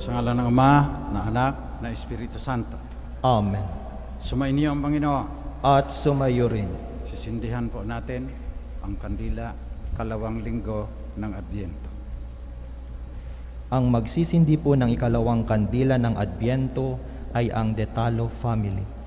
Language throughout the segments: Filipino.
Sa ngalan ng Ama, na Anak, na Espiritu Santo. Amen. Sumainyo ang Panginoon. At sumayo rin. Sisindihan po natin ang kandila, kalawang linggo ng Adbyento. Ang magsisindi po ng ikalawang kandila ng Adbyento ay ang Detalo family.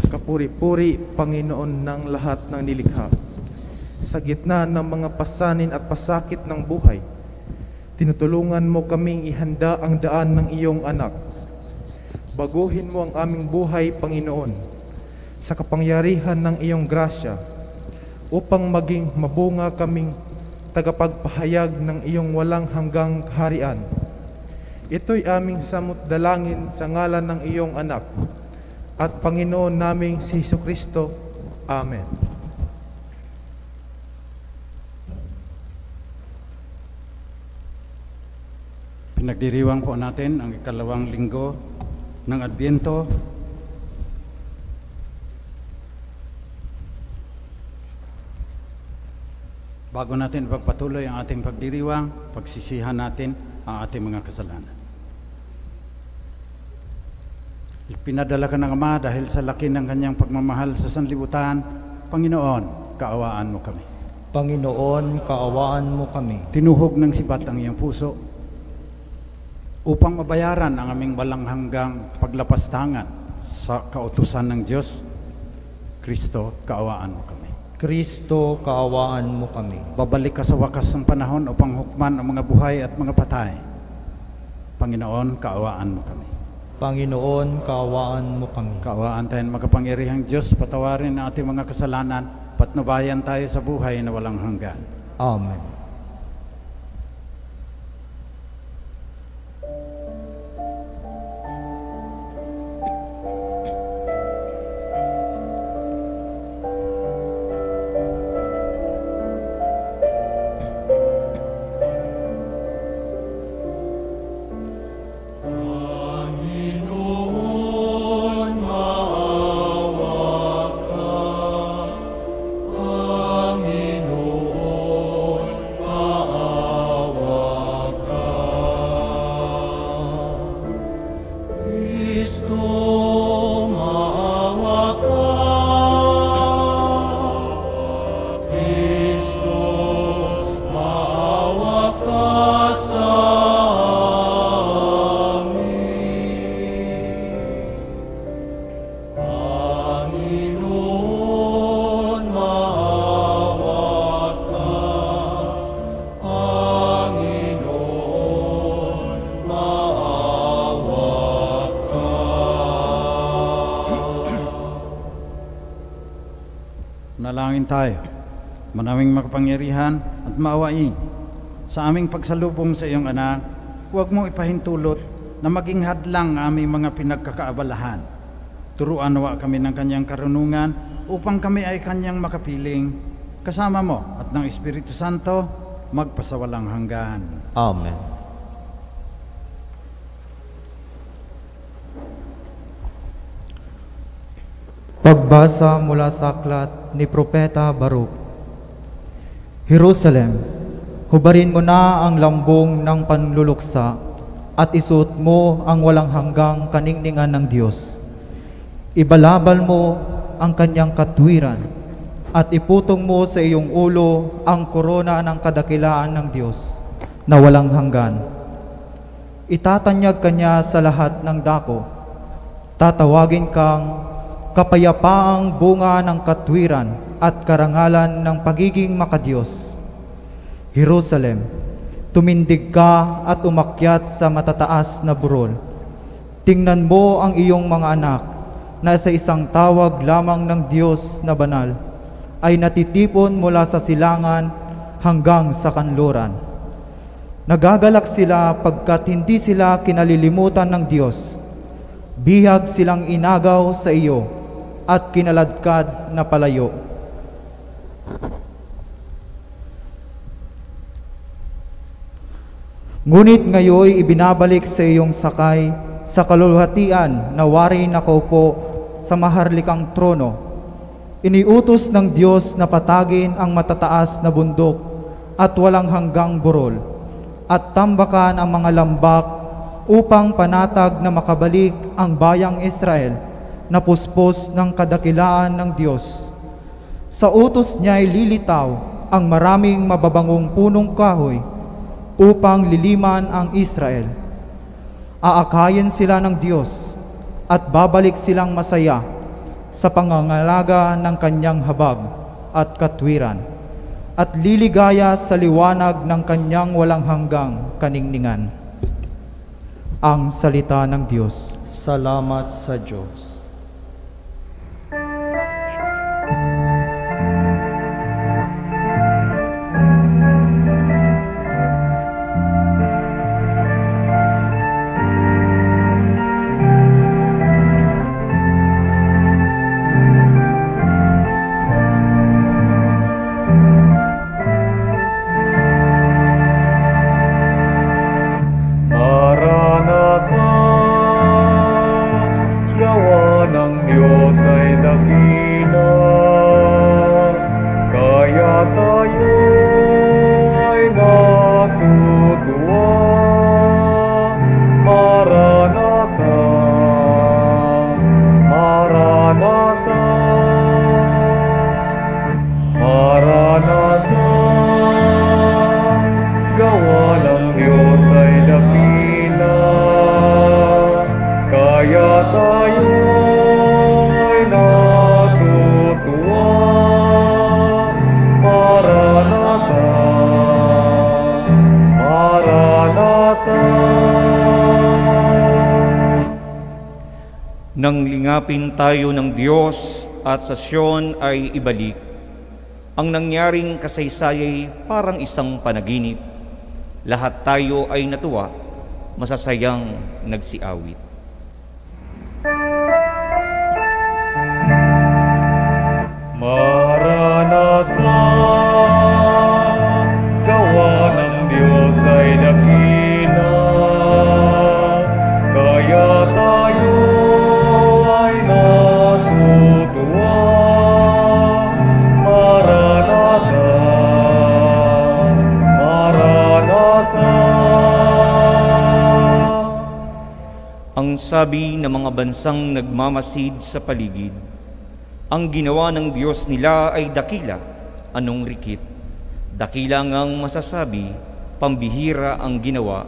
Kapuri-puri, Panginoon ng lahat ng nilikha. Sa gitna ng mga pasanin at pasakit ng buhay, tinutulungan mo kaming ihanda ang daan ng iyong anak. Baguhin mo ang aming buhay, Panginoon, sa kapangyarihan ng iyong grasya, upang maging mabunga kaming tagapagpahayag ng iyong walang hanggang kaharian. Ito'y aming samot-dalangin sa ngalan ng iyong anak at Panginoon naming si Jesucristo. Amen. Pinagdiriwang po natin ang ikalawang linggo ng Adbyento. Bago natin ipagpatuloy ang ating pagdiriwang, pagsisihan natin ang ating mga kasalanan. Pinadala ka ng Ama dahil sa laki ng kanyang pagmamahal sa sanlibutan. Panginoon, kaawaan mo kami. Panginoon, kaawaan mo kami. Tinuhog ng sibat ang iyong puso upang mabayaran ang aming walang hanggang paglapastangan sa kautusan ng Diyos. Kristo, kaawaan mo kami. Kristo, kaawaan mo kami. Babalik ka sa wakas ng panahon upang hukman ang mga buhay at mga patay. Panginoon, kaawaan mo kami. Panginoon, kaawaan mo kami. Kaawaan tayo ng makapangyarihang Diyos, patawarin ang ating mga kasalanan, patnubayan tayo sa buhay na walang hanggan. Amen. Manalangin tayo. Manawing makapangyarihan at maawain sa aming pagsalubong sa iyong anak, huwag mong ipahintulot na maging hadlang ang aming mga pinagkakaabalahan. Turuan nawa kami ng kanyang karunungan upang kami ay kanyang makapiling kasama mo at ng Espiritu Santo magpasawalang hanggan. Amen. Pagbasa mula sa aklat ni Propeta Baruch. Jerusalem, hubarin mo na ang lambong ng panluluksa at isuot mo ang walang hanggang kaningningan ng Diyos. Ibalabal mo ang kanyang katwiran at iputong mo sa iyong ulo ang korona ng kadakilaan ng Diyos na walang hanggan. Itatanyag kanya sa lahat ng dako. Tatawagin kang kapayapaang bunga ng katwiran at karangalan ng pagiging makadiyos. Jerusalem, tumindig ka at umakyat sa matataas na burol. Tingnan mo ang iyong mga anak na sa isang tawag lamang ng Diyos na banal ay natitipon mula sa silangan hanggang sa kanluran. Nagagalak sila pagkat hindi sila kinalilimutan ng Diyos. Bihag silang inagaw sa iyo at kinaladkad na palayo. Ngunit ngayoy ibinabalik sa iyong sakay sa kaluluhatian na wari nakaupo sa maharlikang trono. Iniutos ng Diyos na patagin ang matataas na bundok at walang hanggang burol at tambakan ang mga lambak upang panatag na makabalik ang bayang Israel na puspos ng kadakilaan ng Diyos. Sa utos niya ay lilitaw ang maraming mababangong punong kahoy upang liliman ang Israel. Aakayin sila ng Diyos at babalik silang masaya sa pangangalaga ng kanyang habag at katwiran at liligaya sa liwanag ng kanyang walang hanggang kaningningan. Ang salita ng Diyos. Salamat sa Diyos. Nang lingapin tayo ng Diyos at sa Sion ay ibalik, ang nangyaring kasaysay parang isang panaginip. Lahat tayo ay natuwa, masasayang nagsiawit. Maranatha, gawa ng Diyos ay dakila, kaya tayo ay natutuwa. Maranatha, Maranatha. Ang sabi ng mga bansang nagmamasid sa paligid, ang ginawa ng Diyos nila ay dakila, anong rikit. Dakila ngang masasabi, pambihira ang ginawa.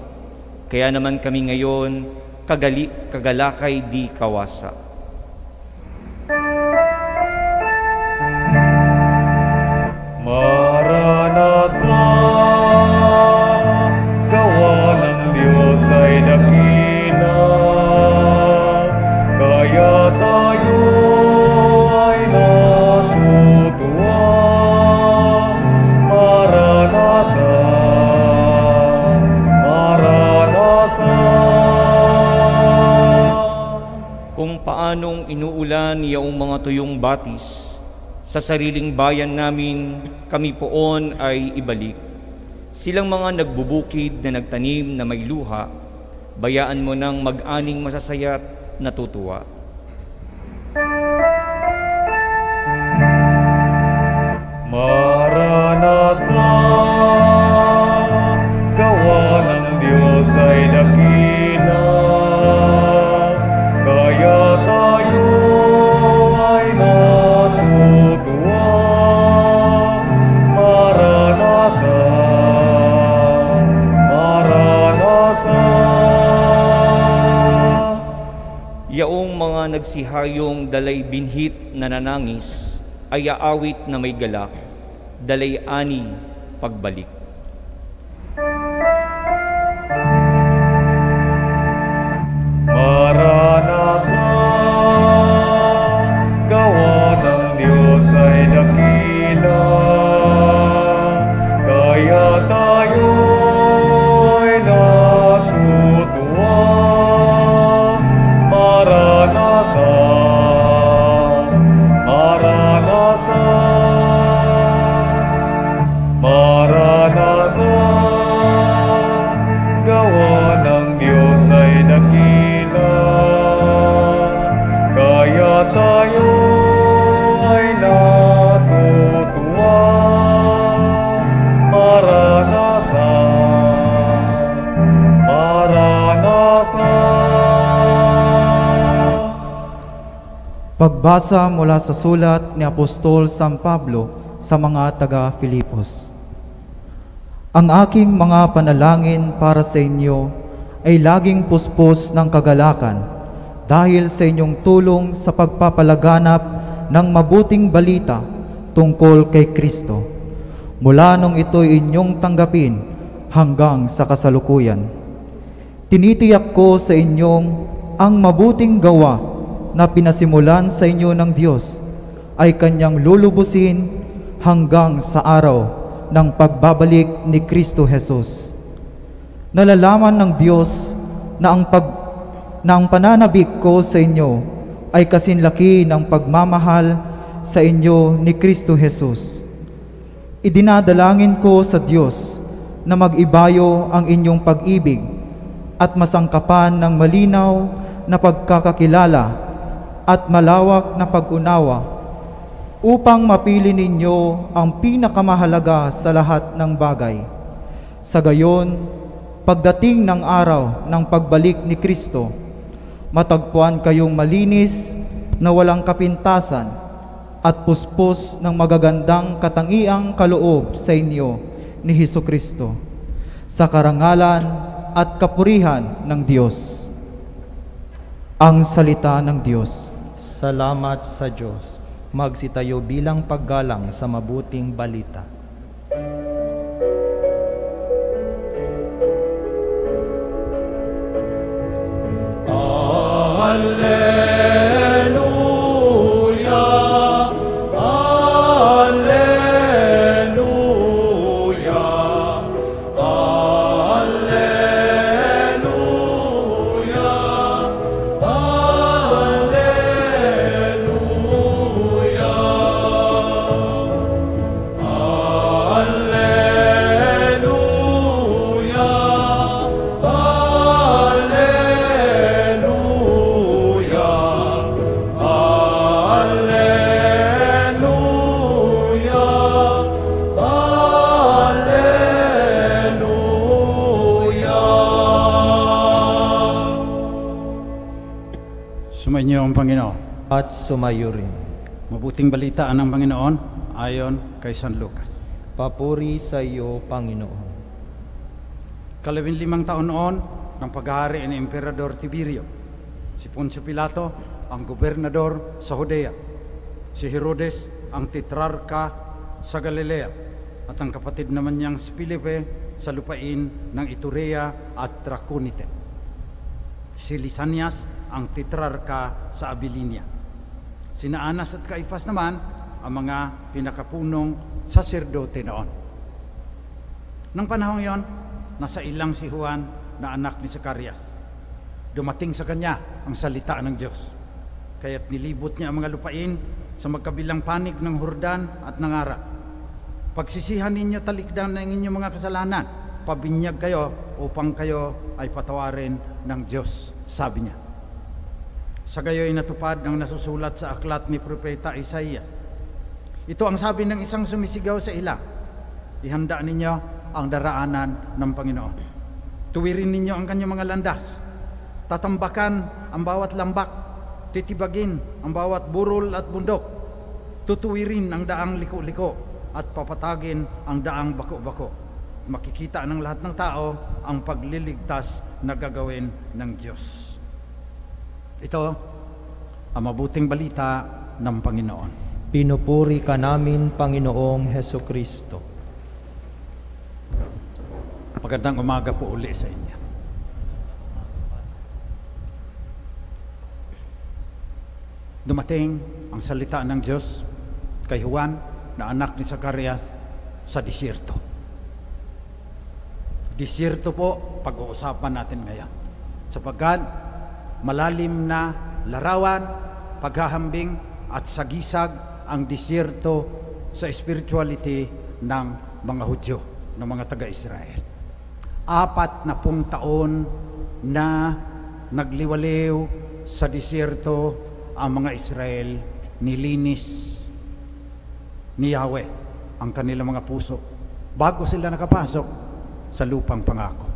Kaya naman kami ngayon, kagalakay di kawasa. Maranatha, gawa ng Diyos ay dakila, kaya tayo ay natutuwa. Maranatha, Maranatha. Kung paanong inuulan iyong mga tuyong batis, sa sariling bayan namin, kami poon ay ibalik. Silang mga nagbubukid na nagtanim na may luha, bayaan mo ng mag-aning masasaya't natutuwa. nagsihayong dalay binhit na nanangis, ay aawit na may galak, dalay ani pagbalik. Maranatha, gawa ng Diyos ay dakila, kaya tayo'y natutuwa. Maranatha, Maranatha, Maranatha, gawa ng Diyos ay dakila, kaya tayo ay natutuwa. Maranatha, Maranatha. Pagbasa mula sa sulat ni Apostol San Pablo sa mga taga-Filipos. Ang aking mga panalangin para sa inyo ay laging puspos ng kagalakan dahil sa inyong tulong sa pagpapalaganap ng mabuting balita tungkol kay Kristo, mula nung ito'y inyong tanggapin hanggang sa kasalukuyan. Tinitiyak ko sa inyong ang mabuting gawa na pinasimulan sa inyo ng Diyos ay Kanyang lulubusin hanggang sa araw ng pagbabalik ni Kristo Jesus. Nalalaman ng Diyos na ang pananabik ko sa inyo ay kasinlaki ng pagmamahal sa inyo ni Kristo Jesus. Idinadalangin ko sa Diyos na mag-ibayo ang inyong pag-ibig at masangkapan ng malinaw na pagkakakilala at malawak na pag-unawa upang mapili ninyo ang pinakamahalaga sa lahat ng bagay. Sa gayon, pagdating ng araw ng pagbalik ni Kristo, matagpuan kayong malinis na walang kapintasan at puspos ng magagandang katangiang kaloob sa inyo ni Hesukristo, sa karangalan at kapurihan ng Diyos. Ang salita ng Diyos. Salamat sa Diyos. Magsitayo bilang paggalang sa mabuting balita. Alleluia, Alleluia, Alleluia, Alleluia, Sumainyo ang Panginoon. At sumayo rin. Mabuting balita ng Panginoon ayon kay San Lucas. Papuri sa iyo, Panginoon. 15 taon noon ng paghahari ni Emperador Tiberio, si Poncio Pilato ang gobernador sa Judea, si Herodes ang tetrarka sa Galilea, at ang kapatid naman niyang si Felipe sa lupain ng Iturea at Traconite, si Lisanias ang tetrarka sa Abilinia. Sina Anas at Caifas naman ang mga pinakapunong saserdote noon. Nang panahong yon, nasa ilang si Juan na anak ni Zacarias. Dumating sa kanya ang salita ng Diyos, kaya't nilibot niya ang mga lupain sa magkabilang panig ng Jordan at nangaral, "Pagsisihan ninyo talikdan ng inyong mga kasalanan, pabinyag kayo upang kayo ay patawarin ng Diyos," sabi niya. Sa gayoy natupad ang nasusulat sa aklat ni Propeta Isaias. Ito ang sabi ng isang sumisigaw sa ilang, "Ihanda ninyo ang daraanan ng Panginoon. Tuwirin ninyo ang kanyang mga landas. Tatambakan ang bawat lambak, titibagin ang bawat burol at bundok. Tutuwirin ang daang liko-liko at papatagin ang daang bako-bako. Makikita ng lahat ng tao ang pagliligtas na gagawin ng Diyos." Ito ang mabuting balita ng Panginoon. Pinupuri ka namin, Panginoong Heso Kristo. Magandang umaga po uli sa inyo. Dumating ang salita ng Diyos kay Juan na anak ni Zacarias sa disyerto. Disyerto po pag-uusapan natin ngayon. Sapagkat malalim na larawan, paghahambing at sagisag ang disyerto sa spirituality ng mga Hudyo, ng mga taga-Israel. 40 taon na nagliwaliw sa disyerto ang mga Israel, nilinis ni Yahweh ang kanilang mga puso bago sila nakapasok sa lupang pangako.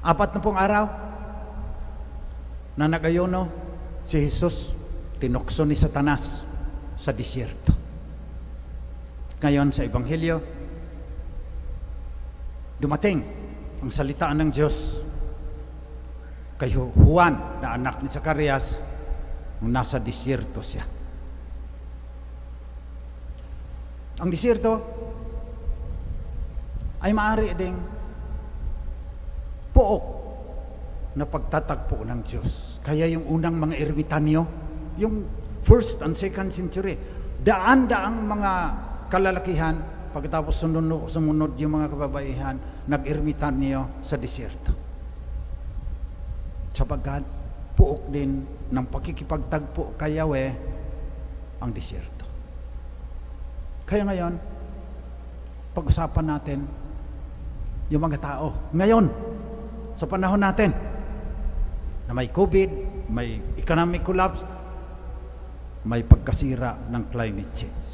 40 araw na nag-ayuno si Jesus, tinukso ni Satanas sa disyerto. Ngayon sa Ebanghelyo, dumating ang salita ng Diyos kay Juan na anak ni Zacarias nung nasa disyerto siya. Ang disyerto ay maaari ding pook na pagtatagpo ng Diyos. Kaya yung unang mga ermitanyo, yung 1st and 2nd century, daan-daang mga kalalakihan, pagkatapos sumunod yung mga kababaihan, nag-ermitanyo sa disyerto. Sapagkat puok din ng pakikipagtagpo kay Yahweh ang disyerto. Kaya ngayon, pag-usapan natin yung mga tao. Ngayon, sa panahon natin, na may COVID, may economic collapse, may pagkasira ng climate change.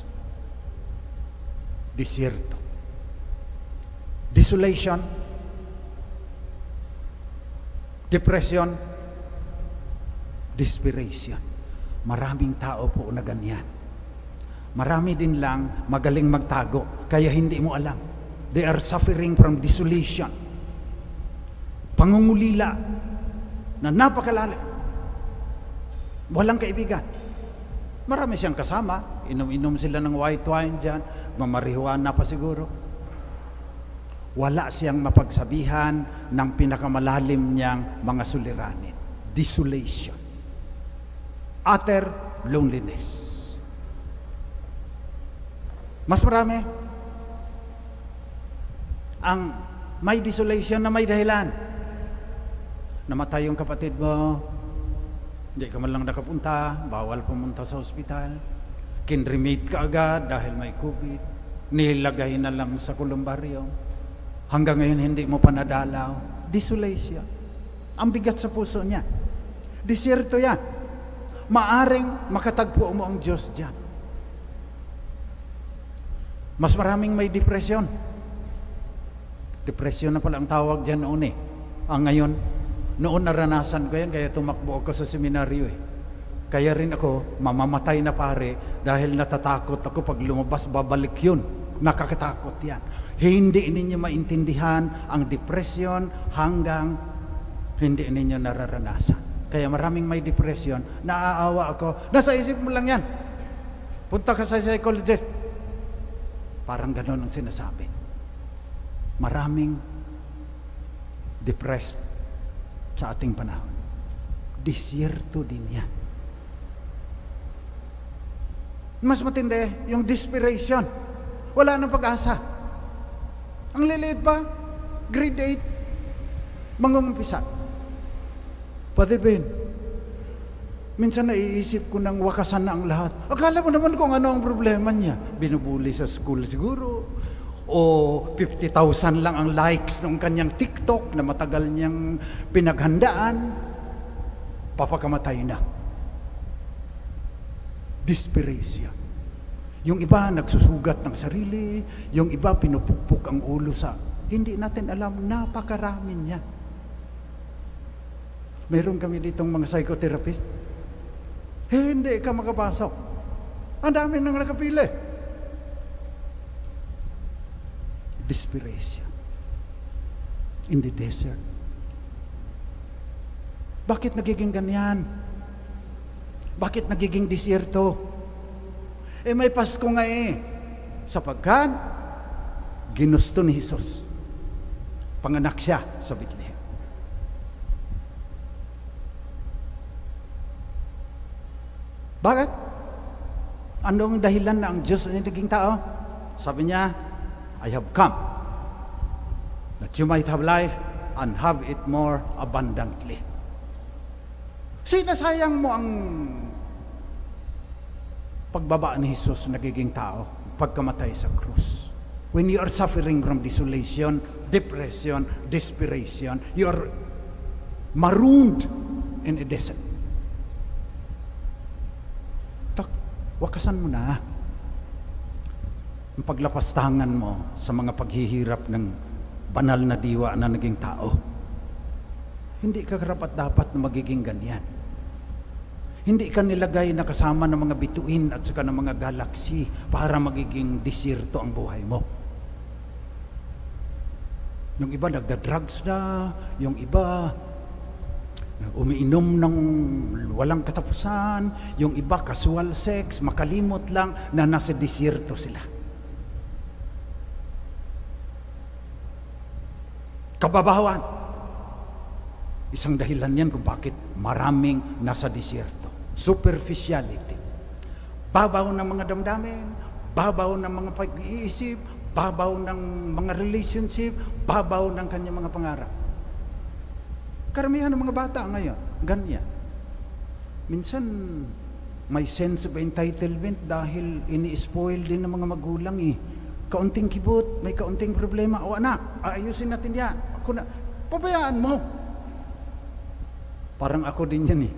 Disyerto. Desolation. Depression. Desperation. Maraming tao po na ganyan. Marami din lang magaling magtago, kaya hindi mo alam. They are suffering from desolation. Pangungulila na napakalalim. Walang kaibigan. Marami siyang kasama. Inom-inom sila ng white wine dyan. Mamarihuana pa siguro. Wala siyang mapagsabihan ng pinakamalalim niyang mga suliranin. Desolation. Utter loneliness. Mas marami ang may desolation na may dahilan. Namatay yung kapatid mo, hindi ka man lang nakapunta, bawal pumunta sa ospital, kinremate ka agad dahil may COVID, nilagay na lang sa kolumbaryo, hanggang ngayon hindi mo pa nadalaw. Desolation. Ang bigat sa puso niya. Disyerto yan. Maaring makatagpo mo ang Diyos dyan. Mas maraming may depression. Depression na pala ang tawag dyan noon eh. Ang ngayon, noon naranasan ko yan, kaya tumakbo ako sa seminaryo eh. Kaya rin ako, mamamatay na pare, dahil natatakot ako pag lumabas, babalik yun. Nakakatakot yan. Hindi ninyo maintindihan ang depression hanggang hindi ninyo nararanasan. Kaya maraming may depression, naaawa ako. Nasa isip mo lang yan. Punta ka sa psychologist. Parang ganon ang sinasabi. Maraming depressed sa ating panahon. Disyerto din yan. Mas matindi, yung desperation. Wala nang pag-asa. Ang liliit pa, grade 8, mangungumpisa. Pati Ben, minsan naiisip ko ng wakasan na ang lahat. Akala mo naman kung ano ang problema niya. Binubuli sa school siguro. O 50,000 lang ang likes ng kanyang TikTok na matagal niyang pinaghandaan. Papakamatay na. Desperation. Yung iba nagsusugat ng sarili, yung iba pinupukpok ang ulo sa, hindi natin alam, napakarami niya. Meron kami ditong mga psychotherapist. Hindi ka makapasok. Ang dami nang nakapili. Desperation. In the desert. Bakit nagiging ganyan? Bakit nagiging disyerto? May Pasko nga sapagkat ginusto ni Jesus. Panganak siya sa Bethlehem. Bakit? Anong dahilan na ang Diyos ay naging tao? Sabi niya, I have come that you might have life and have it more abundantly. Sinasayang mo ang pagbaba ni Jesus nagiging tao, pagkamatay sa krus. When you are suffering from desolation, depression, desperation, you are marooned in a desert. Wakasan mo na ang paglapastangan mo sa mga paghihirap ng banal na diwa na naging tao. Hindi ka karapat-dapat na magiging ganyan. Hindi ka nilagay na kasama ng mga bituin at saka ng mga galaxy para magiging disyerto ang buhay mo. Yung iba nagda-drugs na, yung iba umiinom ng walang katapusan, yung iba casual sex, makalimot lang na nasa disyerto sila. Kababawan. Isang dahilan yan kung bakit maraming nasa disyerto. Superficiality. Babaw ng mga damdamin, babaw ng mga pag-iisip, babaw ng mga relationship, babaw ng kanyang mga pangarap. Karamihan ng mga bata ngayon, ganyan. Minsan, may sense of entitlement dahil ini-spoil din ng mga magulang Kaunting kibot, may kaunting problema. O anak, ayusin natin yan. Ako na, pabayaan mo. Parang ako din yan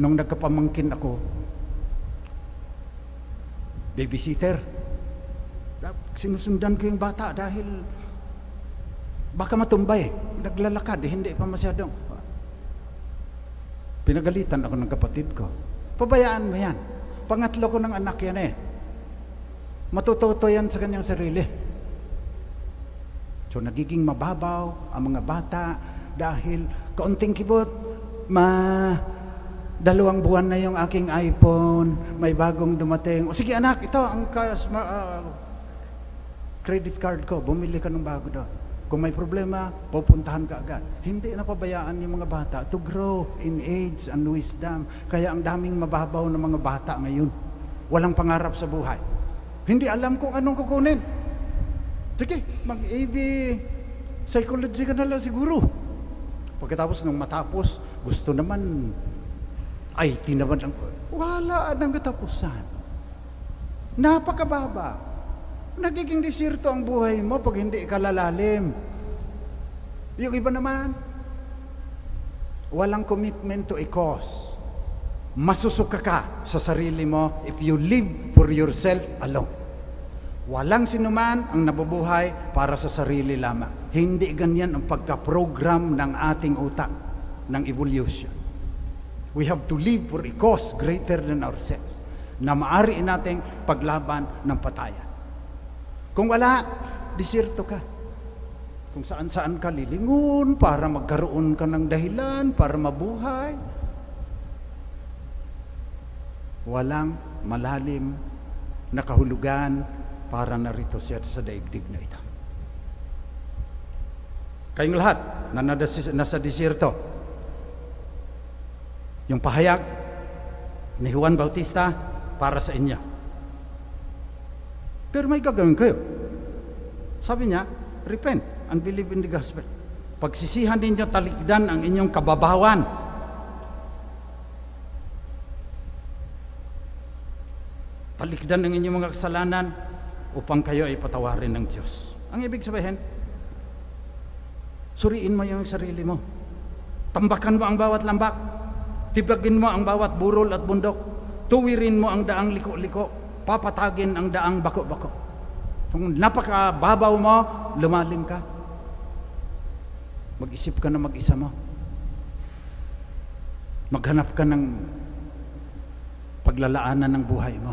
Nung nagkapamangkin ako, babysitter, sinusundan ko yung bata dahil baka matumbay. Naglalakad, hindi pa masyadong. Pinagalitan ako ng kapatid ko. Pabayaan mo yan. Pangatlo ko ng anak yan Matututo yan sa kanyang sarili. So nagiging mababaw ang mga bata dahil kaunting kibot, 2 buwan na yung aking iPhone, may bagong dumating. O sige anak, ito ang credit card ko, bumili ka ng bago doon. Kung may problema, pupuntahan ka agad. Hindi na pabayaan yung mga bata to grow in age and wisdom. Kaya ang daming mababaw ng mga bata ngayon. Walang pangarap sa buhay. Hindi alam kung anong kukunin. Sige, mag-AB psychology ka na lang siguro. Pagkatapos nung matapos, gusto naman IT naman ang wala nang katapusan. Napakababa. Nagiging disyerto ang buhay mo pag hindi ka lalalim. Yung iba naman, walang commitment to a cause. Masusuka ka sa sarili mo if you live for yourself alone. Walang sinuman ang nabubuhay para sa sarili lamang. Hindi ganyan ang pagka-program ng ating utak, ng evolution. We have to live for a cause greater than ourselves, na maaari nating paglaban ng patayan. Kung wala, disyerto ka. Kung saan-saan ka lilingon para magkaroon ka ng dahilan, para mabuhay. Walang malalim na kahulugan para narito siya sa daigdig na ito. Kayong lahat na nasa disyerto, yung pahayag ni Juan Bautista para sa inyo. Pero may gagawin kayo. Sabi niya, repent and believe in the gospel. Pagsisihan ninyo, talikdan ang inyong kababawan. Talikdan ang inyong mga kasalanan upang kayo ay patawarin ng Diyos. Ang ibig sabihin, suriin mo yung sarili mo. Tambakan mo ang bawat lambak. Tibagin mo ang bawat burol at bundok. Tuwirin mo ang daang liko-liko. Papatagin ang daang bako-bako. Kung napakababaw mo, lumalim ka. Mag-isip ka na mag-isa mo. Maghanap ka ng paglalaanan ng buhay mo.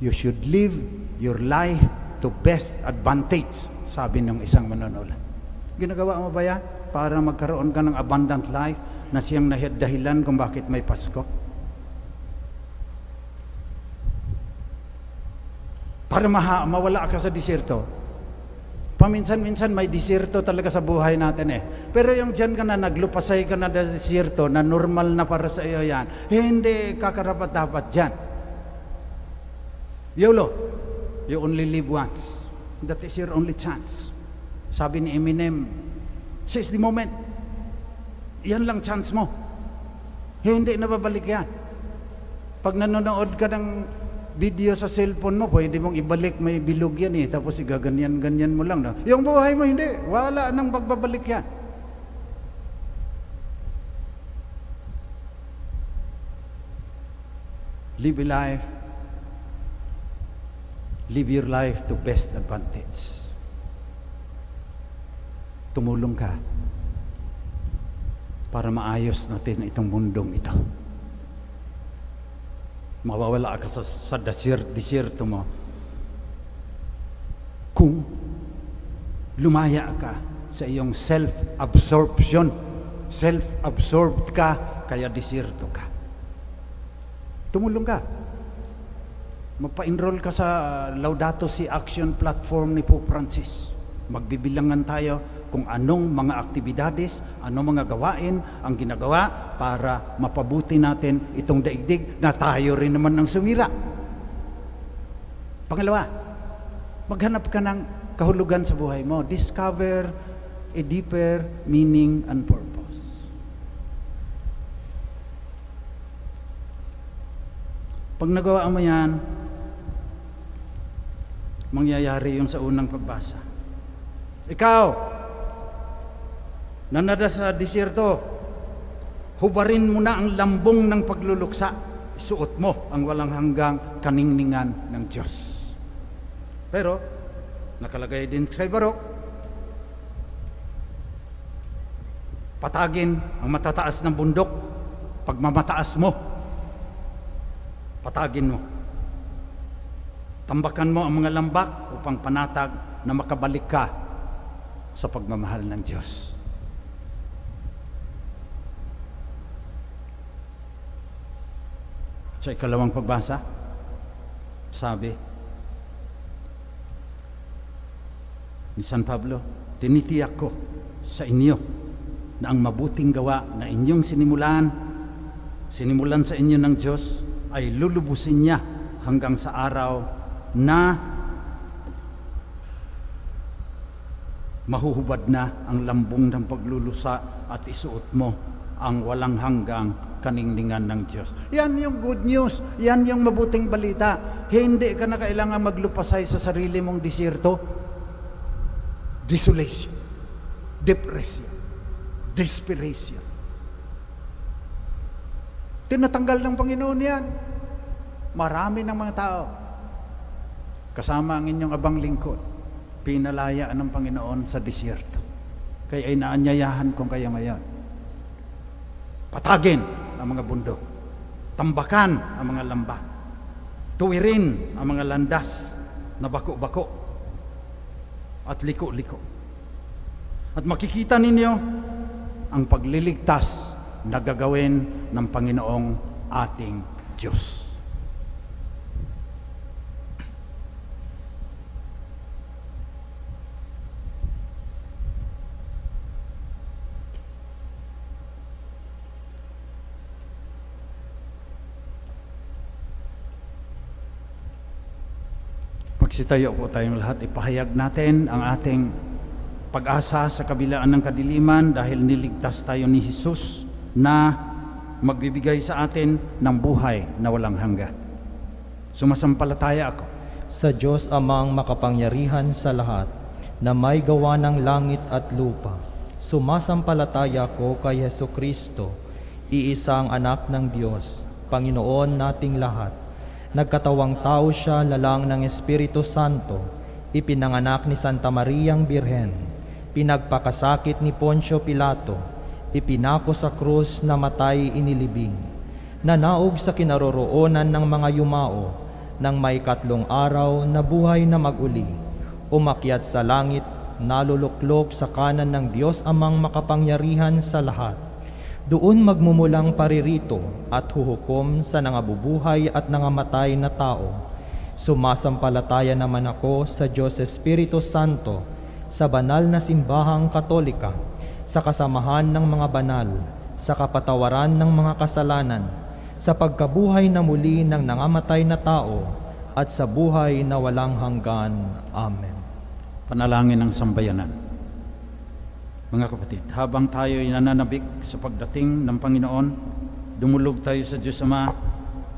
You should live your life to best advantage, sabi ng isang manonola. Ginagawa mo ba yan para magkaroon ka ng abundant life na siyang dahilan kung bakit may Pasko? para mawala ka sa disyerto. Paminsan-minsan may disyerto talaga sa buhay natin eh. Pero yung dyan ka na, naglupasay ka na sa disyerto, na normal na para sa iyo yan, hindi kakarapat-dapat dyan. YOLO, you only live once. That is your only chance. Sabi ni Eminem, seize the moment. Yan lang chance mo. Hindi na babalik yan. Pag nanonood ka ng video sa cellphone mo, pwede mong ibalik, may bilog yan eh, tapos igaganyan-ganyan mo lang. No? Yung buhay mo, hindi. Wala nang pagbabalik yan. Live a life. Live your life to best advantage. Tumulong ka para maayos natin itong mundong ito. Mawawala ka sa disyerto mo kung lumaya ka sa iyong self-absorption. Self-absorbed ka, kaya disyerto ka. Tumulong ka. Magpa-enroll ka sa Laudato Si Action platform ni Pope Francis. Magbibilangan tayo kung anong mga aktibidades, anong mga gawain ang ginagawa para mapabuti natin itong daigdig na tayo rin naman ang sumira. Pangalawa, maghanap ka ng kahulugan sa buhay mo. Discover a deeper meaning and purpose. Pag nagawa mo yan, mangyayari yung sa unang pagbasa. Ikaw, na nada sa disyerto, hubarin mo na ang lambong ng pagluluksa. Isuot mo ang walang hanggang kaningningan ng Diyos. Pero, nakalagay din sa barok, patagin ang matataas ng bundok, pagmamataas mo, patagin mo. Tambakan mo ang mga lambak upang panatag na makabalik ka sa pagmamahal ng Diyos. Sa ikalawang pagbasa, sabi ni San Pablo, tinitiyak ko sa inyo na ang mabuting gawa na inyong sinimulan sa inyo ng Diyos, ay lulubusin niya hanggang sa araw na mahuhubad na ang lambong ng paglulusa at isuot mo ang walang hanggang kaningningan ng Diyos. Yan yung good news. Yan yung mabuting balita. Hindi ka na kailangan maglupasay sa sarili mong disyerto. Desolation, depression, desperation. Tinatanggal ng Panginoon yan. Marami ng mga tao, kasama ang inyong abang lingkod, pinalaya ng Panginoon sa disyerto. Kaya ay naanyayahan kong kayo ngayon. Patagin ang mga bundok, tambakan ang mga lamba, tuwirin ang mga landas na bako-bako at liko-liko. At makikita ninyo ang pagliligtas na gagawin ng Panginoong ating Diyos. Magsitayo po tayong lahat, ipahayag natin ang ating pag-asa sa kabilaan ng kadiliman dahil niligtas tayo ni Jesus na magbibigay sa atin ng buhay na walang hanggan. Sumasampalataya ako sa Diyos Amang makapangyarihan sa lahat, na may gawa ng langit at lupa. Sumasampalataya ko kay Hesukristo, iisang anak ng Diyos, Panginoon nating lahat. Nagkatawang tao siya lalang ng Espiritu Santo, ipinanganak ni Santa Mariang Birhen, pinagpakasakit ni Poncio Pilato, ipinako sa krus, namatay, inilibing, nanaog sa kinaroroonan ng mga yumao, nang may 3 araw na buhay na mag-uli, umakyat sa langit, naluluklok sa kanan ng Diyos Amang makapangyarihan sa lahat. Doon magmumulang paririto at huhukom sa nangabubuhay at nangamatay na tao. Sumasampalataya naman ako sa Diyos Espiritu Santo, sa banal na simbahang katolika, sa kasamahan ng mga banal, sa kapatawaran ng mga kasalanan, sa pagkabuhay na muli ng nangamatay na tao, at sa buhay na walang hanggan. Amen. Panalangin ng sambayanan. Mga kapatid, habang tayo'y nananabik sa pagdating ng Panginoon, dumulog tayo sa Diyos Ama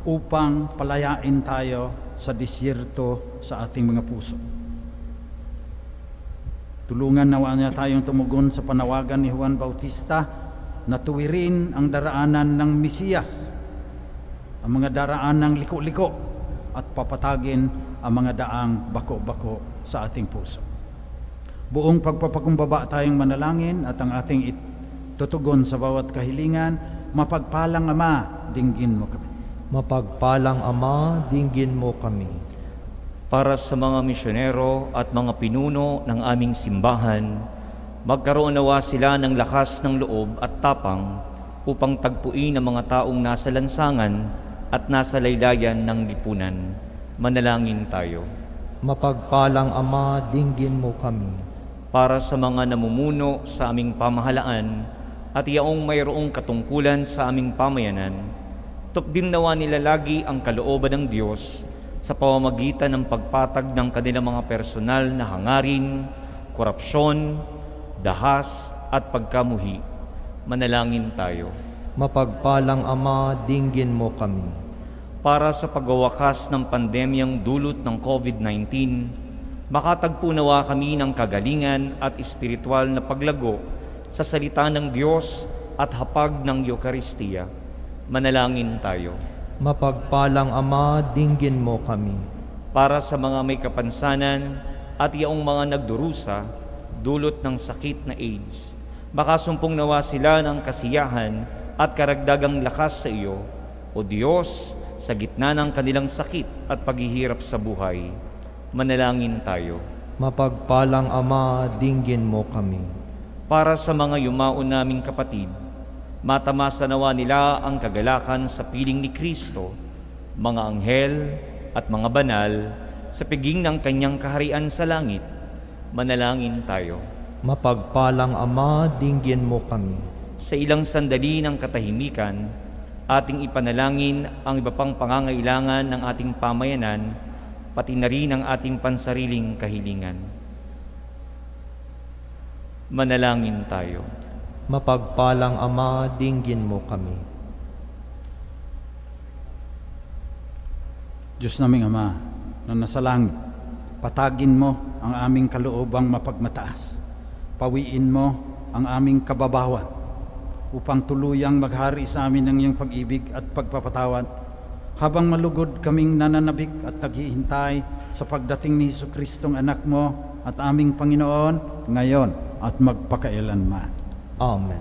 upang palayain tayo sa disyerto sa ating mga puso. Tulungan nawa niya tayong tumugon sa panawagan ni Juan Bautista na tuwirin ang daraanan ng Mesiyas, ang mga daraan ng liko-liko, at papatagin ang mga daang bako-bako sa ating puso. Buong pagpapakumbaba tayong manalangin at ang ating itutugon sa bawat kahilingan. Mapagpalang Ama, dinggin mo kami. Mapagpalang Ama, dinggin mo kami. Para sa mga misyonero at mga pinuno ng aming simbahan, magkaroon nawa sila ng lakas ng loob at tapang upang tagpuin ang mga taong nasa lansangan at nasa laylayan ng lipunan. Manalangin tayo. Mapagpalang Ama, dinggin mo kami. Para sa mga namumuno sa aming pamahalaan at iyaong mayroong katungkulan sa aming pamayanan, tupdin nawa nila lagi ang kalooban ng Diyos sa pamamagitan ng pagpatag ng kanilang mga personal na hangarin, korupsyon, dahas at pagkamuhi. Manalangin tayo. Mapagpalang Ama, dinggin mo kami. Para sa pagwawakas ng pandemyang dulot ng COVID-19, makatagpo nawa kami ng kagalingan at espiritual na paglago sa salita ng Diyos at hapag ng Eucharistia. Manalangin tayo. Mapagpalang Ama, dinggin mo kami. Para sa mga may kapansanan at iyaong mga nagdurusa, dulot ng sakit na AIDS, makasumpong nawa sila ng kasiyahan at karagdagang lakas sa iyo, O Diyos, sa gitna ng kanilang sakit at paghihirap sa buhay. Manalangin tayo. Mapagpalang Ama, dinggin mo kami. Para sa mga yumaon naming kapatid, matamasa nawa nila ang kagalakan sa piling ni Kristo, mga anghel at mga banal, sa piging ng kanyang kaharian sa langit. Manalangin tayo. Mapagpalang Ama, dinggin mo kami. Sa ilang sandali ng katahimikan, ating ipanalangin ang iba pang pangangailangan ng ating pamayanan, pati na rin ang ating pansariling kahilingan. Manalangin tayo. Mapagpalang Ama, dinggin mo kami. Diyos naming Ama, na nasa langit, patagin mo ang aming kaloobang mapagmataas. Pawiin mo ang aming kababawan upang tuluyang maghari sa amin ng iyong pag-ibig at pagpapatawad, habang malugod kaming nananabik at naghihintay sa pagdating ni Jesucristong anak mo at aming Panginoon ngayon at magpakailanman. Amen.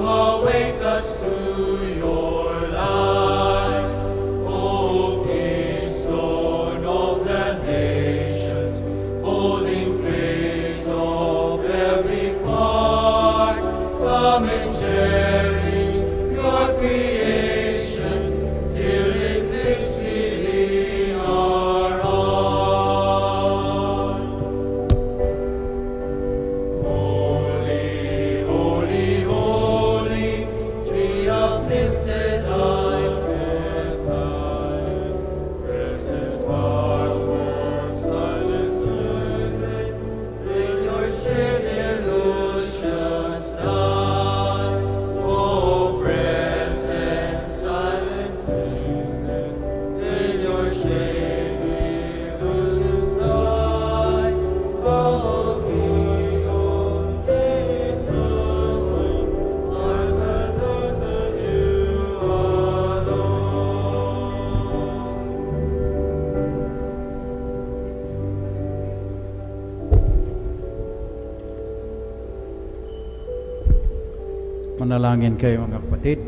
Awake us to your light, O Manalangin kayo mga kapatid,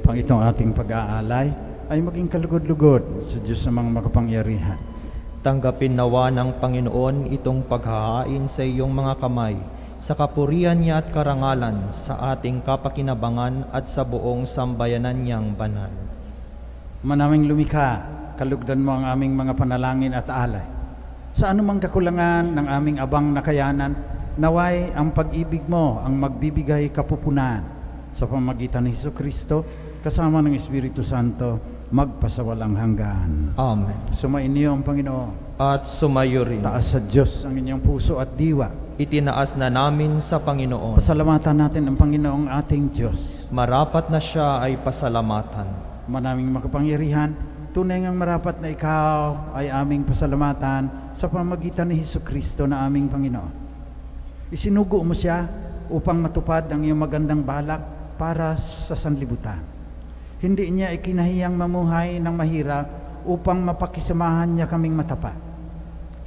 pang itong ating pag-aalay ay maging kalugod-lugod sa Diyos na mga makapangyarihan. Tanggapin nawa ng Panginoon itong paghahain sa iyong mga kamay, sa kapurihan niya at karangalan, sa ating kapakinabangan at sa buong sambayanan niyang banal. Manaming lumikha, kalugdan mo ang aming mga panalangin at alay. Sa anumang kakulangan ng aming abang na kayanan, naway ang pag-ibig mo ang magbibigay kapupunan sa pamagitan ni Jesucristo kasama ng Espiritu Santo magpasawalang hanggan. Amen. Sumainyo ang Panginoon. At sumayo rin. Taas sa Diyos ang inyong puso at diwa. Itinaas na namin sa Panginoon. Pasalamatan natin ang Panginoong ating Diyos. Marapat na siya ay pasalamatan. Manaming makapangyarihan, tunay ngang marapat na ikaw ay aming pasalamatan sa pamagitan ni Jesucristo na aming Panginoon. Isinugo mo siya upang matupad ang iyong magandang balak para sa sanlibutan. Hindi niya ikinahiyang mamuhay ng mahirap upang mapakisamahan niya kaming matapat.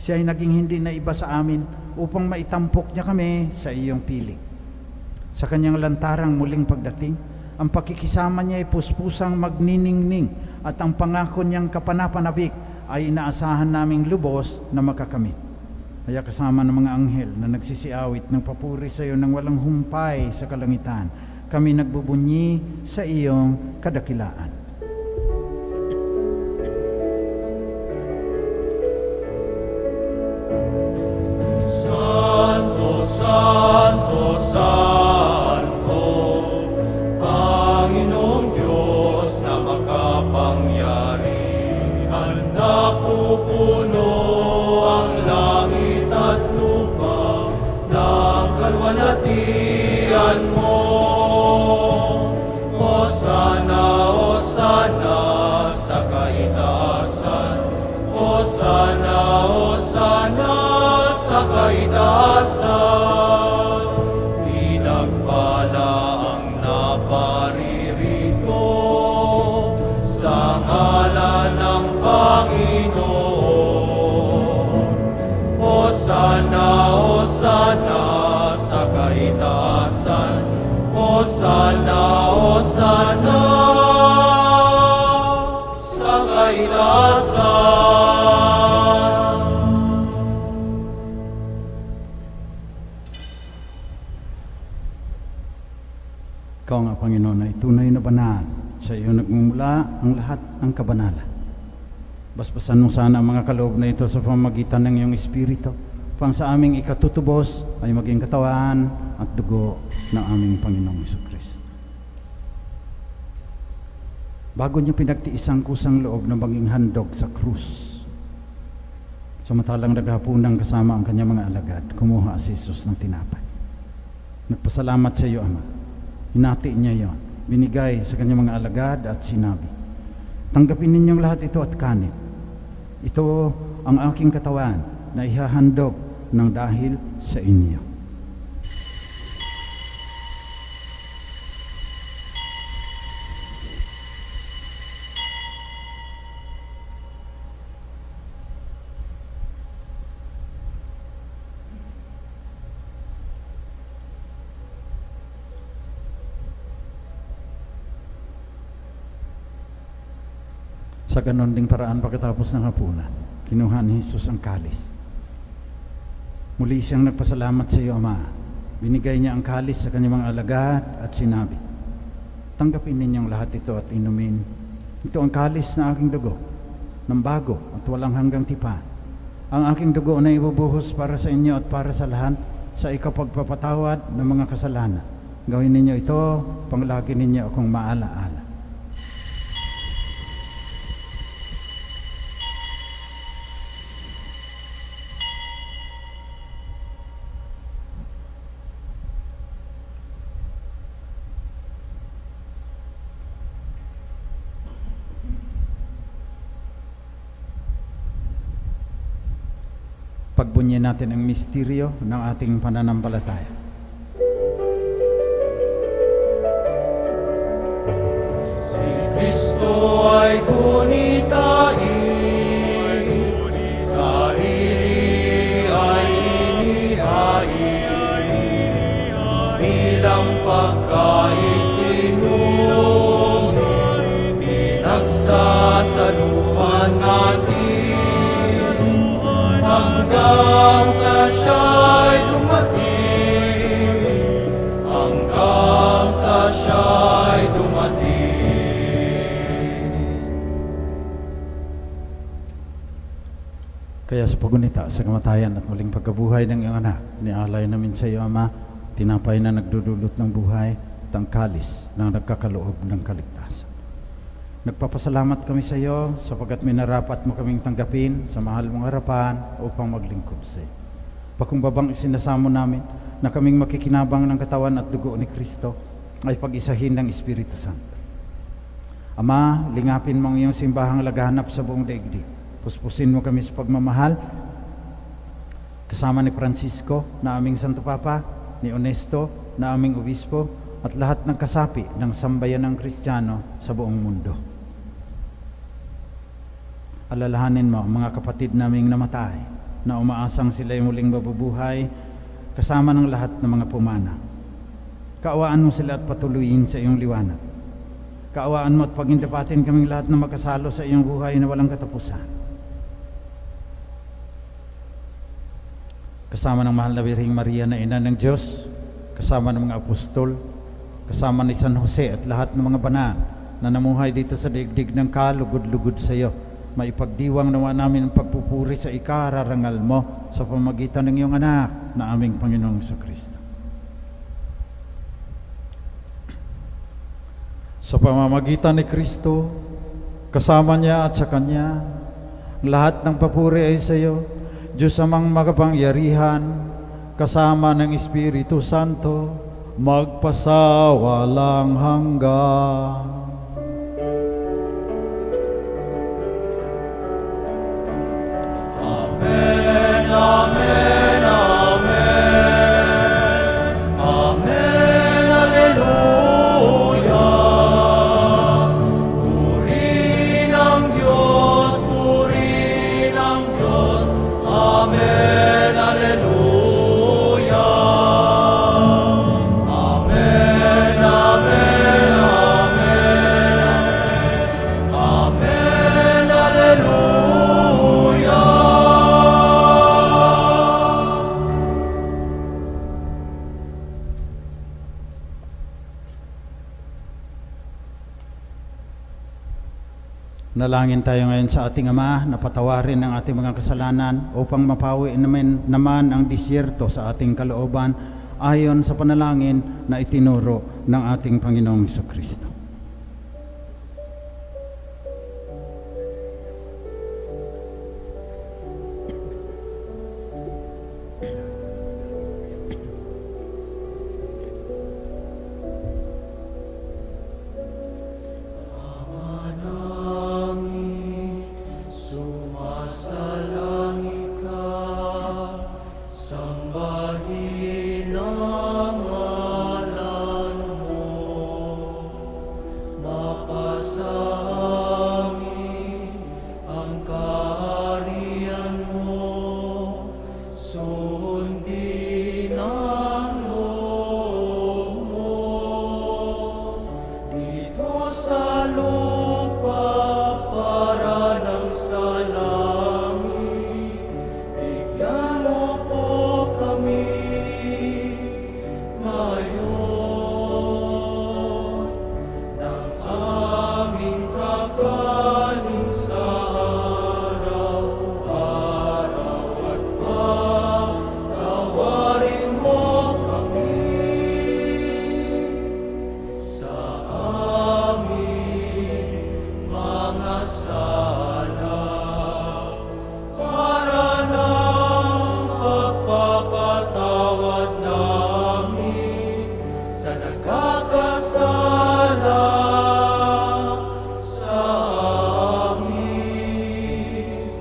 Siya ay naging hindi na iba sa amin upang maitampok niya kami sa iyong piling. Sa kanyang lantarang muling pagdating, ang pakikisama niya ay puspusang magniningning at ang pangako niyang kapanapanabik ay inaasahan naming lubos na makakamit. Kaya kasama ng mga anghel na nagsisiawit ng papuri sa iyo ng walang humpay sa kalangitan, kami nagbubunyi sa iyong kadakilaan. Santo, Santo, Santo, Panginoong Diyos na makapangyarihan, napupuno ang langit at lupa ng kalwalhatian mo. Hosana, Hosana sa kaitaasan. Hosana, Hosana sa kaitaasan. Pinagpala ang naparirito sa ngalan ng Panginoon. Hosana, Hosana sa kaitaasan. Hosana, Hosana sa kaitaasan. Ikaw nga, Panginoon, ay tunay na banal. Sa iyo nagmumula ang lahat ng kabanalan. Basbasan mo sana ang mga kaloob na ito sa pamamagitan ng iyong Espiritu, pang sa aming ikatutubos ay maging katawan at dugo ng aming Panginoong Jesucristo. Bago niya pinagtiis ang kusang loob na maging handog sa krus, samantalang naghapunang kasama ang kanyang mga alagad, kumuha si Jesus ng tinapay. Nagpasalamat sa iyo, Ama. Hinati niya yon, binigay sa kanyang mga alagad at sinabi, tanggapin ninyong lahat ito at kanin. Ito ang aking katawan na ihahandog ng dahil sa inyo. Sa ganon ding paraan pagkatapos ng hapunan, kinuha ni Jesus ang kalis. Muli siyang nagpasalamat sa iyo, Ama. Binigay niya ang kalis sa kanyang mga alagad at sinabi, tanggapin ninyong lahat ito at inumin. Ito ang kalis na aking dugo, ng bago at walang hanggang tipan. Ang aking dugo na ibubuhos para sa inyo at para sa lahat sa ikapagpapatawad ng mga kasalanan. Gawin ninyo ito, panglagi ninyo akong maalaala. Pagbunyin natin ang misteryo ng ating pananampalataya. Si Kristo ay gunitain, sarili ay inihain, bilang pagkain Pagsasaluhan natin hanggang sa siya'y dumating, hanggang sa siya'y dumating. Kaya sa pagunita sa kamatayan at muling pagkabuhay ng iyong anak, nialay namin sa iyo, Ama, tinapay na nagdudulot ng buhay at ang kalis na nagkakaloob ng kaligtasan. Nagpapasalamat kami sa iyo sapagkat minarapat mo kaming tanggapin sa mahal mong harapan upang maglingkod sa iyo. Pakumbabang isinasamo namin na kaming makikinabang ng katawan at dugo ni Kristo ay pag-isahin ng Espiritu Santo. Ama, lingapin mo ang iyong simbahang laganap sa buong daigdig. Puspusin mo kami sa pagmamahal kasama ni Francisco na aming Santo Papa, ni Onesto na aming Obispo at lahat ng kasapi ng sambayanang Kristiyano sa buong mundo. Alalahanin mo ang mga kapatid naming namatay na umaasang sila'y muling mabubuhay kasama ng lahat ng mga pumana. Kaawaan mo sila at patuloyin sa iyong liwanag. Kaawaan mo at pagindapatin kaming lahat na makasalo sa iyong buhay na walang katapusan. Kasama ng mahal na Birheng Maria na Ina ng Diyos, kasama ng mga apostol, kasama ni San Jose at lahat ng mga banal na namuhay dito sa daigdig ng kalugod-lugod sa iyo, maipagdiwang nawa namin ang pagpupuri sa ikararangal mo sa pamamagitan ng iyong anak na aming Panginoong Jesucristo. Sa pamamagitan ni Kristo, kasama niya at sa Kanya, lahat ng papuri ay sa iyo, Diyos amang makapangyarihan, kasama ng Espiritu Santo, magpasawalang hanggan. Amen, amen, amen. Amen, haleluya. Purihin ang Diyos, purihin ang Diyos. Amen, haleluya. Amen, amen, amen. Amen, haleluya. Nalangin tayo ngayon sa ating Ama na patawarin ang ating mga kasalanan upang mapawi naman ang disyerto sa ating kalooban ayon sa panalangin na itinuro ng ating Panginoong Jesucristo. Sumasalangit ka, sambahin ang ngalan mo, mapasa amin ang kaharian mo, sundin ang loob mo, dito sa lupa para ng sa langit, bigyan mo po kami ngayon ng aming kakanin sa araw-araw at patawarin mo kami sa aming mga sala para ng pagpapatawad namin sa nagkakasala sa amin.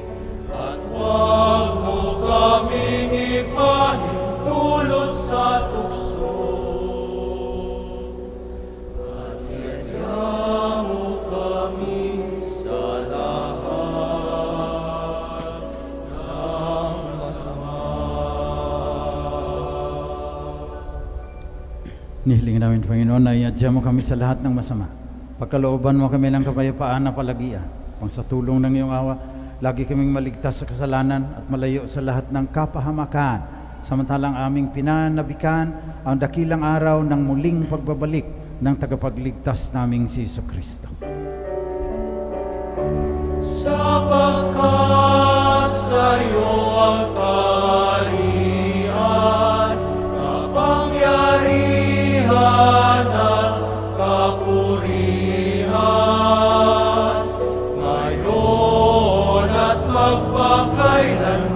At huwag mo kaming ipahintulot sa tukso, at iadya mo kami sa lahat ng masama. Nihilingin namin, Panginoon, na iadya mo kami sa lahat ng masama Pagkalooban mo kami ng kapayapaan na palagian. Pang sa tulong ng iyong awa, lagi kaming maligtas sa kasalanan at malayo sa lahat ng kapahamakan. Samantalang aming pinanabikan ang dakilang araw ng muling pagbabalik ng tagapagligtas naming si Jesucristo. Sapagkat sa'yo ang kaharian, kapangyarihan at kapurihan, ngayon at magpakailanman.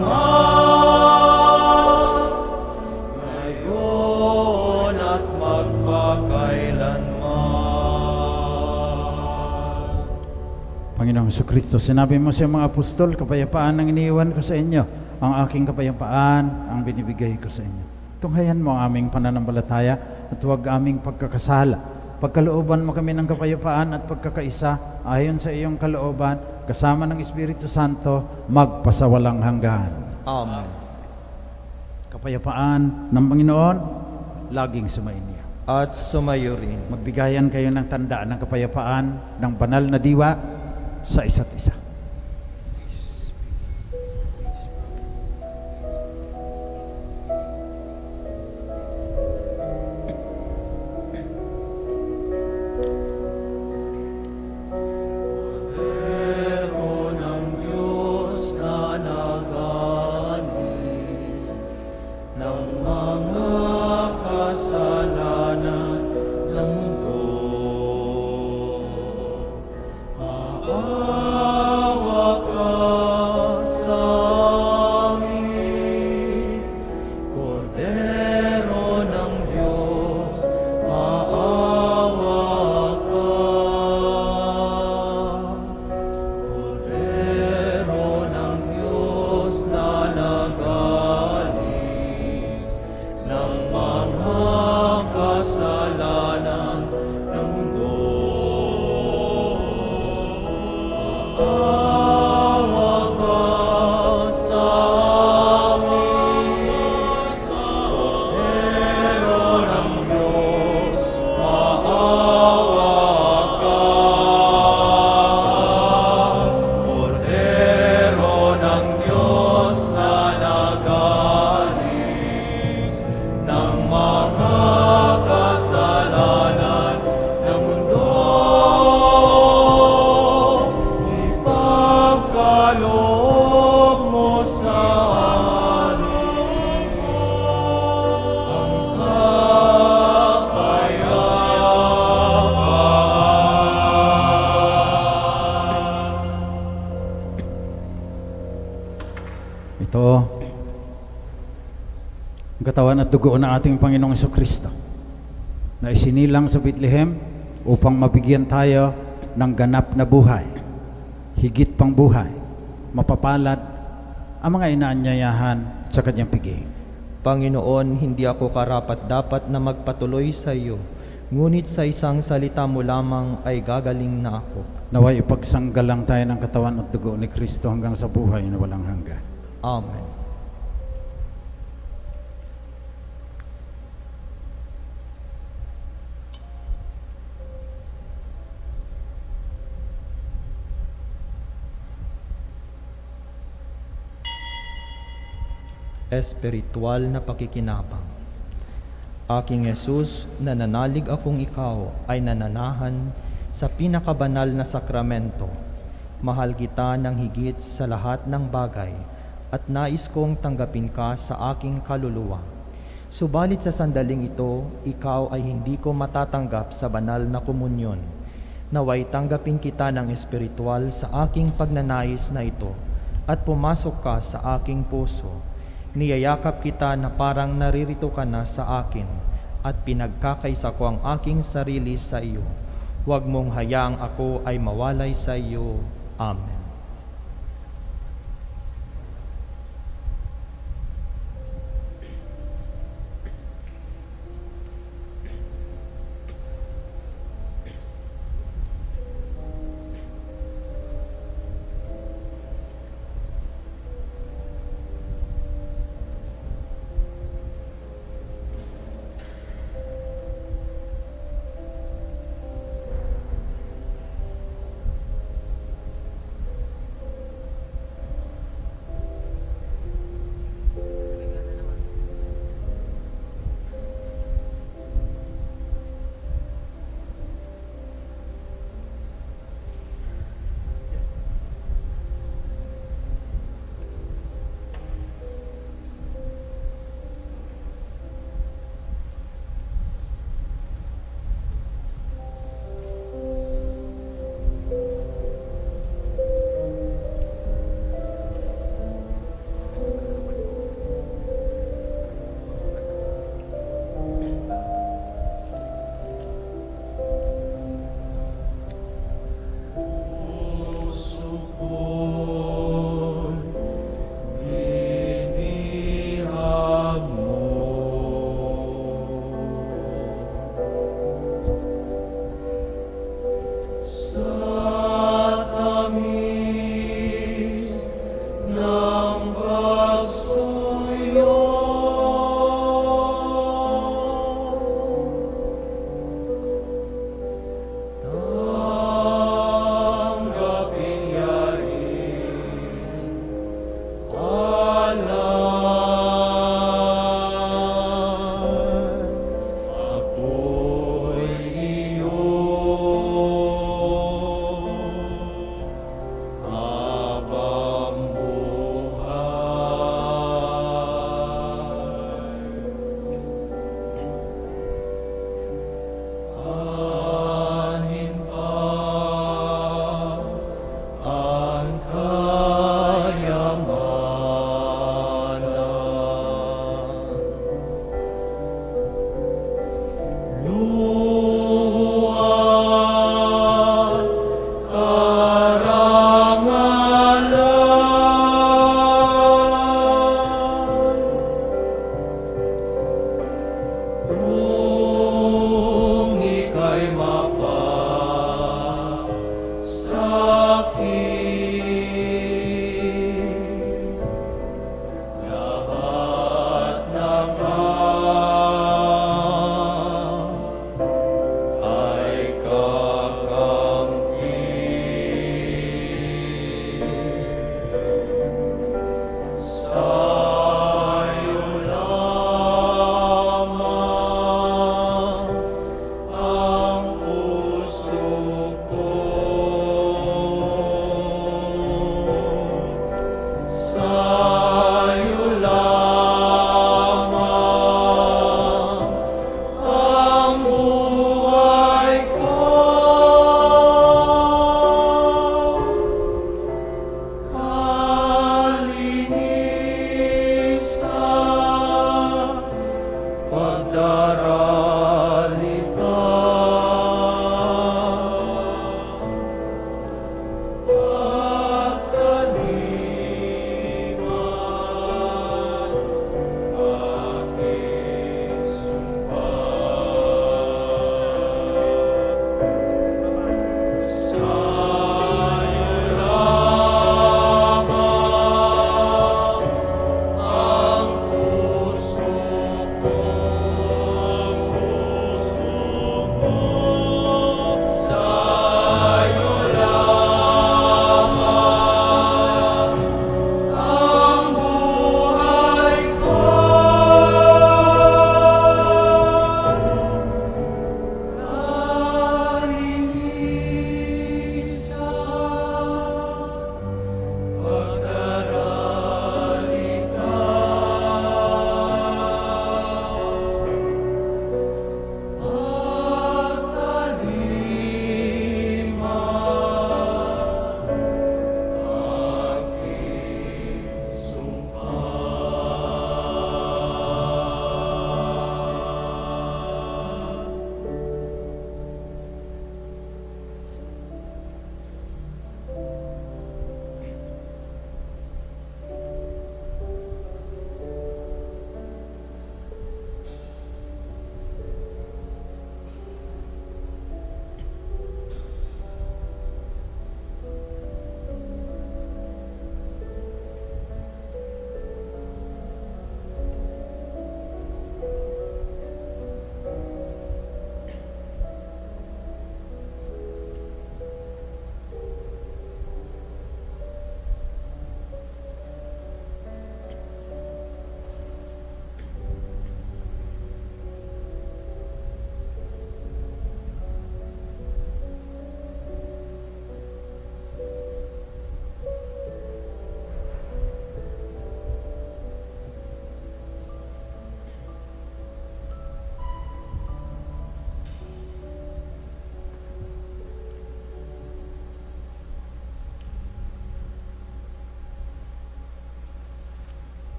Ngayon at magpakailanman. Panginoong Jesucristo, sinabi mo sa mga apostol, kapayapaan ang iniiwan ko sa inyo. Ang aking kapayapaan ang binibigay ko sa inyo. Tunghayan mo ang aming pananampalataya at huwag aming pagkakasala. Pagkalooban mo kami ng kapayapaan at pagkakaisa ayon sa iyong kalooban, kasama ng Espiritu Santo, magpasawalang hanggan. Amen. Kapayapaan ng Panginoon, laging sumainyo. At sumayo rin. Magbigayan kayo ng tandaan ng kapayapaan ng banal na diwa sa isa't isa. Pero ng Diyos na naganis ng mga kasalanan ng mundo, maawa ka sa amin. Kordero ng Diyos, maawa ka. Kordero ng Diyos na nagalis ng mga kasalanan ng mundo, maawa ka sa amin. Kordero ng Diyos, maawa ka. Kordero ng Diyos na nagalis ng mga kasalanan ng mundo, ipagkaloob mo sa amin ang kapayapaan. Ito ang katawan at dugo ng ating Panginoong Jesucristo na isinilang sa Bethlehem upang mabigyan tayo ng ganap na buhay, higit pang buhay, mapapalad ang mga inaanyayahan sa kanyang piging. Panginoon, hindi ako karapat-dapat na magpatuloy sa iyo, ngunit sa isang salita mo lamang ay gagaling na ako. Naway ipagsanggalang tayo ng katawan at dugo ni Kristo hanggang sa buhay na walang hanggan. Amen. Espiritual na pakikinabang. Aking Jesus, nananalig akong ikaw ay nananahan sa pinakabanal na sakramento. Mahal kita ng higit sa lahat ng bagay at nais kong tanggapin ka sa aking kaluluwa. Subalit sa sandaling ito, ikaw ay hindi ko matatanggap sa banal na komunyon. Naway tanggapin kita ng espiritual sa aking pagnanais na ito at pumasok ka sa aking puso. Niyayakap kita na parang naririto ka na sa akin at pinagkakaisa ko ang aking sarili sa iyo. Huwag mong hayaang ako ay mawalay sa iyo. Amen.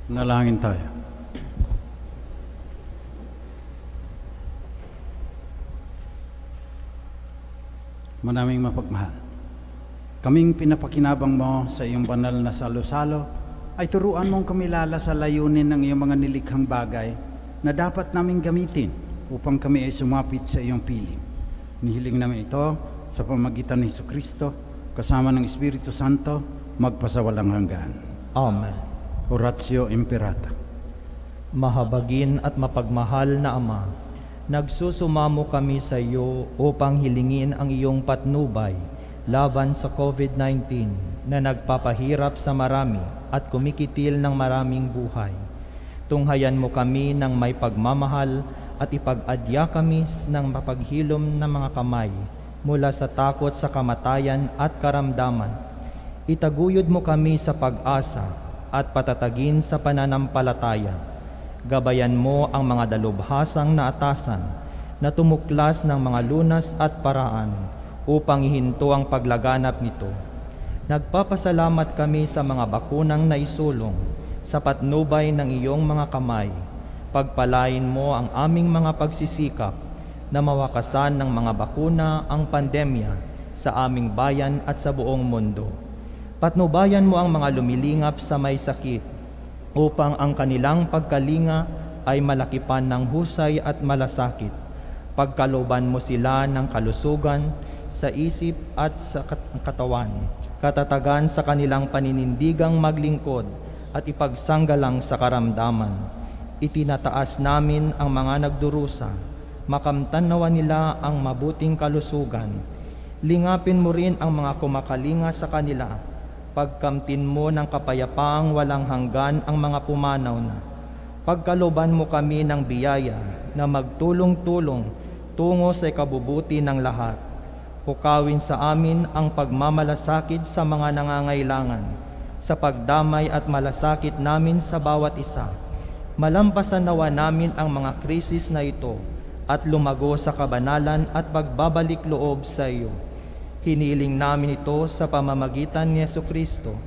Nalangin tayo. Manaming mapagmahal, kaming pinapakinabang mo sa iyong banal na salo-salo ay turuan mong kumilala sa layunin ng iyong mga nilikhang bagay na dapat naming gamitin upang kami ay sumapit sa iyong piling. Nihiling namin ito sa pamagitan ni Jesucristo kasama ng Espiritu Santo magpasawalang hanggan. Amen. Oratio Imperata. Mahabagin at mapagmahal na Ama, nagsusumamo kami sa iyo upang hilingin ang iyong patnubay laban sa COVID-19 na nagpapahirap sa marami at kumikitil ng maraming buhay. Tunghayan mo kami ng may pagmamahal at ipag-adya kami ng mapaghilom ng mga kamay mula sa takot sa kamatayan at karamdaman. Itaguyod mo kami sa pag-asa at patatagin sa pananampalataya. Gabayan mo ang mga dalubhasang naatasan na tumuklas ng mga lunas at paraan upang ihinto ang paglaganap nito. Nagpapasalamat kami sa mga bakunang naisulong sa patnubay ng iyong mga kamay. Pagpalain mo ang aming mga pagsisikap na mawakasan ng mga bakuna ang pandemya sa aming bayan at sa buong mundo. Patnubayan mo ang mga lumilingap sa may sakit upang ang kanilang pagkalinga ay malakipan ng husay at malasakit. Pagkalooban mo sila ng kalusugan sa isip at sa katawan, katatagan sa kanilang paninindigang maglingkod at ipagsanggalang sa karamdaman. Itinataas namin ang mga nagdurusa, makamtanawa nila ang mabuting kalusugan. Lingapin mo rin ang mga kumakalinga sa kanila. Pagkamtin mo ng kapayapaang walang hanggan ang mga pumanaw na. Pagkalooban mo kami ng biyaya na magtulong-tulong tungo sa ikabubuti ng lahat. Pukawin sa amin ang pagmamalasakit sa mga nangangailangan, sa pagdamay at malasakit namin sa bawat isa. Malampasan nawa namin ang mga krisis na ito at lumago sa kabanalan at pagbabalik loob sa iyo. Hiniling namin ito sa pamamagitan ni Jesucristo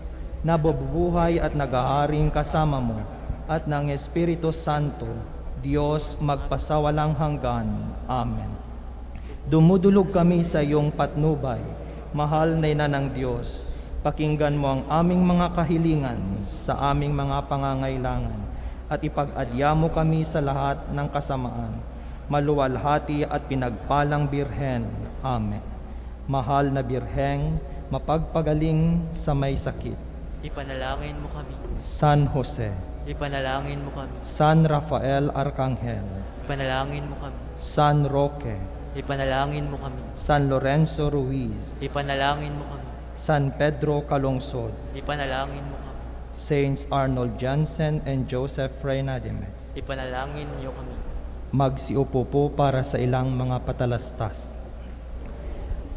na bubuhay at nag-aaring kasama mo at ng Espiritu Santo, Diyos magpasawalang hanggan. Amen. Dumudulog kami sa iyong patnubay, mahal na Ina ng Diyos. Pakinggan mo ang aming mga kahilingan sa aming mga pangangailangan at ipag-adya mo kami sa lahat ng kasamaan. Maluwalhati at pinagpalang Birhen. Amen. Mahal na Birheng, mapagpagaling sa may sakit. Ipanalangin mo kami. San Jose, Ipanalangin mo kami. San Rafael Arcangel, Ipanalangin mo kami. San Roque, Ipanalangin mo kami. San Lorenzo Ruiz, Ipanalangin mo kami. San Pedro Calungsod, Ipanalangin mo kami. Saints Arnold Jansen and Joseph Reynadimes. Ipanalangin niyo kami. Magsiupo po para sa ilang mga patalastas.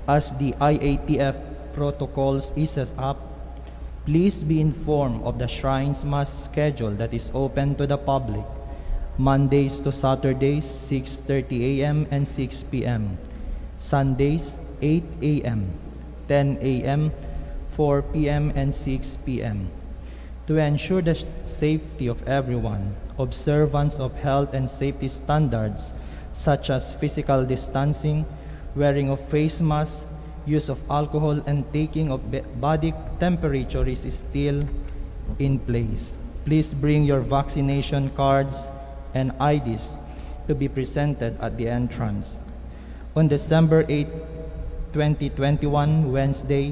As the IATF protocols eases up, please be informed of the Shrine's Mass schedule that is open to the public, Mondays to Saturdays, 6:30 a.m. and 6 p.m. Sundays, 8 a.m., 10 a.m., 4 p.m., and 6 p.m. To ensure the safety of everyone, observance of health and safety standards such as physical distancing, wearing of face masks, use of alcohol, and taking of body temperature is still in place. Please bring your vaccination cards and IDs to be presented at the entrance. On December 8, 2021, Wednesday,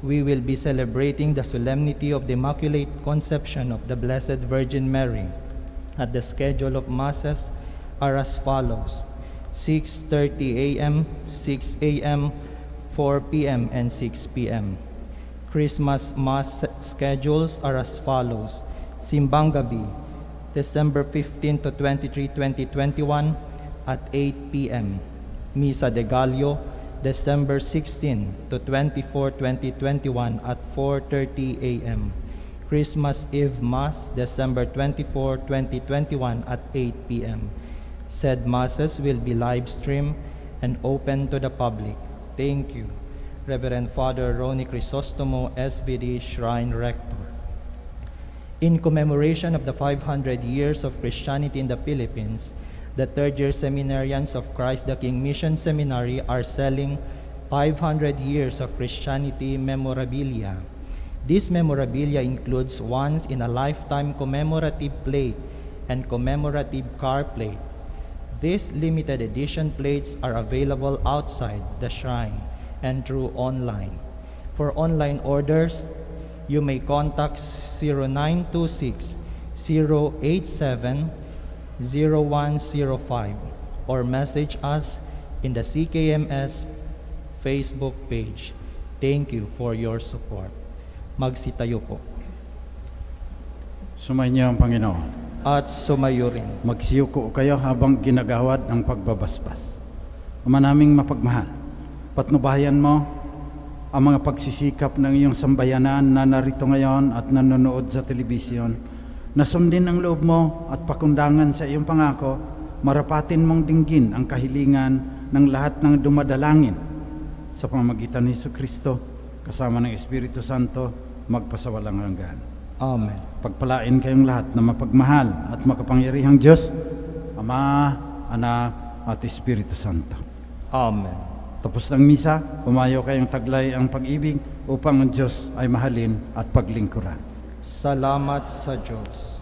we will be celebrating the solemnity of the Immaculate Conception of the Blessed Virgin Mary. At the schedule of masses are as follows: 6:30 a.m., 6 a.m., 4 p.m., and 6 p.m. Christmas Mass schedules are as follows: Simbang Gabi, December 15 to 23, 2021 at 8 p.m. Misa de Gallo, December 16 to 24, 2021 at 4:30 a.m. Christmas Eve Mass, December 24, 2021 at 8 p.m. Said masses will be live streamed and open to the public. Thank you. Reverend Father Ronnie Crisostomo, SVD Shrine Rector. In commemoration of the 500 years of Christianity in the Philippines, the third-year seminarians of Christ the King Mission Seminary are selling 500 years of Christianity memorabilia. This memorabilia includes once-in-a-lifetime commemorative plate and commemorative car plate. These limited edition plates are available outside the shrine and through online. For online orders, you may contact 0926-087-0105 or message us in the CKMS Facebook page. Thank you for your support. Magsitayo po. Sumainyo ang Panginoon. At sumayo rin. Magsiyuko kayo habang ginagawad ang pagbabasbas. Ama naming mapagmahal, patnubayan mo ang mga pagsisikap ng iyong sambayanan na narito ngayon at nanonood sa telebisyon, na sundin ang loob mo at pakundangan sa iyong pangako, marapatin mong dinggin ang kahilingan ng lahat ng dumadalangin sa pamamagitan ni Jesucristo kasama ng Espiritu Santo magpasawalang hanggan. Amen. Pagpalain kayong lahat na mapagmahal at makapangyarihang Diyos, Ama, Anak at Espiritu Santo. Amen. Tapos ng misa, pumayo kayong taglay ang pag-ibig upang ang Diyos ay mahalin at paglingkuran. Salamat sa Diyos.